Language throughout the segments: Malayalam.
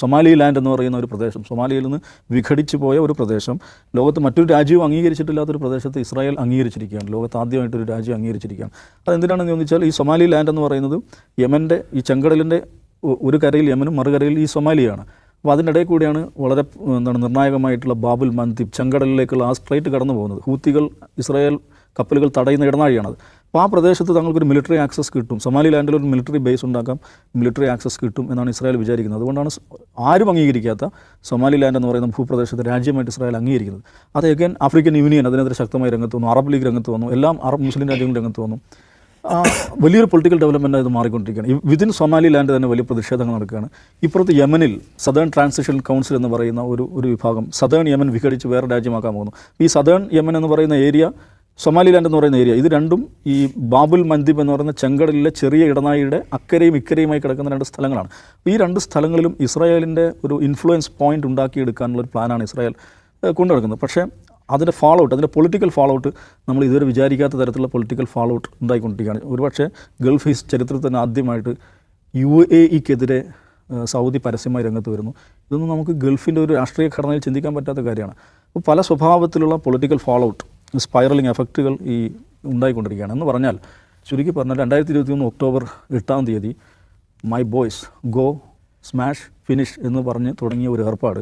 സൊമാലി ലാൻഡ് എന്ന് പറയുന്ന ഒരു പ്രദേശം, സൊമാലിയയിൽ നിന്ന് വിഘടിച്ചു പോയ ഒരു പ്രദേശം, ലോകത്ത് മറ്റൊരു രാജ്യവും അംഗീകരിച്ചിട്ടില്ലാത്തൊരു പ്രദേശത്ത് ഇസ്രായേൽ അംഗീകരിച്ചിരിക്കുകയാണ്. ലോകത്ത് ആദ്യമായിട്ടൊരു രാജ്യം അംഗീകരിച്ചിരിക്കുകയാണ്. അതെന്തിനാണെന്ന് ചോദിച്ചാൽ, ഈ സൊമാലി ലാൻഡ് എന്ന് പറയുന്നത് യമൻ്റെ ഈ ചെങ്കടലിൻ്റെ ഒരു കരയിൽ യമനും മറുകരയിൽ ഈ സൊമാലിയാണ്. അപ്പോൾ അതിനിടയിൽ കൂടിയാണ് വളരെ നിർണായകമായിട്ടുള്ള ബാബുൽ മന്ദിബ് ചെങ്കടലിലേക്കുള്ള ആ സ്ട്രൈറ്റ് കടന്നു പോകുന്നത്. ഹൂത്തികൾ ഇസ്രായേൽ കപ്പലുകൾ തടയുന്ന ഇടനാഴിയാണത്. അപ്പോൾ ആ പ്രദേശത്ത് തങ്ങൾക്കൊരു മിലിറ്ററി ആക്സസ് കിട്ടും, സൊമാലി ലാൻഡിൽ ഒരു മിലിറ്ററി ബേസ് ഉണ്ടാക്കാം, മിലിറ്ററി ആക്സസ് കിട്ടും എന്നാണ് ഇസ്രായേൽ വിചാരിക്കുന്നത്. അതുകൊണ്ടാണ് ആരും അംഗീകരിക്കാത്ത സൊമാലി ലാൻഡ് എന്ന് പറയുന്ന ഭൂപ്രദേശത്തെ രാജ്യമായിട്ട് ഇസ്രായേൽ അംഗീകരിക്കുന്നത്. അത് അഗൈൻ ആഫ്രിക്കൻ യൂണിയൻ അതിനെതിരെ ശക്തമായി രംഗത്ത് വന്നു, അറബ് ലീഗ് രംഗത്ത് വന്നു, എല്ലാം അറബ് മുസ്ലിം രാജ്യങ്ങൾ രംഗത്ത് വന്നു. വലിയൊരു പൊളിറ്റിക്കൽ ഡെവലപ്മെൻറ്റ് ഇത് മാറിക്കൊണ്ടിരിക്കുകയാണ്. വിതിൻ സൊമാലി ലാൻഡ് തന്നെ വലിയ പ്രതിഷേധങ്ങൾ നടക്കുകയാണ്. ഇപ്പുറത്ത് യമനിൽ സദേൺ ട്രാൻസിഷൻ കൗൺസിൽ എന്ന് പറയുന്ന ഒരു വിഭാഗം സദേൺ യമൻ വിഘടിച്ച് വേറെ രാജ്യമാക്കാൻ പോകുന്നു. ഈ സദേൺ യമൻ എന്ന് പറയുന്ന ഏരിയ, സൊമാലി ലാൻഡ് എന്ന് പറയുന്ന ഏരിയ, ഇത് രണ്ടും ഈ ബാബുൽ മന്ദിബ് എന്ന് പറയുന്ന ചെങ്കടലിലെ ചെറിയ ഇടനാഴിയുടെ അക്കരയും ഇക്കരയുമായി കിടക്കുന്ന രണ്ട് സ്ഥലങ്ങളാണ്. ഈ രണ്ട് സ്ഥലങ്ങളിലും ഇസ്രായേലിൻ്റെ ഒരു ഇൻഫ്ലുവൻസ് പോയിന്റ് ഉണ്ടാക്കിയെടുക്കാനുള്ള ഒരു പ്ലാനാണ് ഇസ്രായേൽ കൊണ്ടുനടക്കുന്നത്. പക്ഷേ അതിൻ്റെ ഫോളോ ഔട്ട്, അതിൻ്റെ പൊളിറ്റിക്കൽ ഫോളോ ഔട്ട് നമ്മൾ ഇതുവരെ വിചാരിക്കാത്ത തരത്തിലുള്ള പൊളിറ്റിക്കൽ ഫോളോ ഔട്ട് ഉണ്ടായിക്കൊണ്ടിരിക്കുകയാണ്. ഒരുപക്ഷെ ഗൾഫ് ചരിത്രത്തിൽ തന്നെ ആദ്യമായിട്ട് UAE-ക്കെതിരെ സൗദി പരസ്യമായി രംഗത്ത് വരുന്നു. ഇതൊന്നും നമുക്ക് ഗൾഫിൻ്റെ ഒരു രാഷ്ട്രീയ ഘടനയിൽ ചിന്തിക്കാൻ പറ്റാത്ത കാര്യമാണ്. അപ്പോൾ പല സ്വഭാവത്തിലുള്ള പൊളിറ്റിക്കൽ ഫോളോ ഔട്ട്, സ്പൈറലിംഗ് എഫക്റ്റുകൾ ഈ ഉണ്ടായിക്കൊണ്ടിരിക്കുകയാണ്. എന്ന് പറഞ്ഞാൽ, ചുരുക്കി പറഞ്ഞാൽ 2021 October 8 my boys go smash finish എന്ന് പറഞ്ഞ് തുടങ്ങിയ ഒരു ഏർപ്പാട്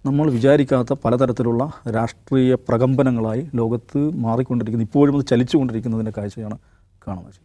നമ്മൾ വിചാരിക്കാത്ത പലതരത്തിലുള്ള രാഷ്ട്രീയ പ്രകമ്പനങ്ങളായി ലോകത്ത് മാറിക്കൊണ്ടിരിക്കുന്നത്, ഇപ്പോഴും അത് ചലിച്ചുകൊണ്ടിരിക്കുന്നതിൻ്റെ കാഴ്ചയാണ് കാണുന്നത്.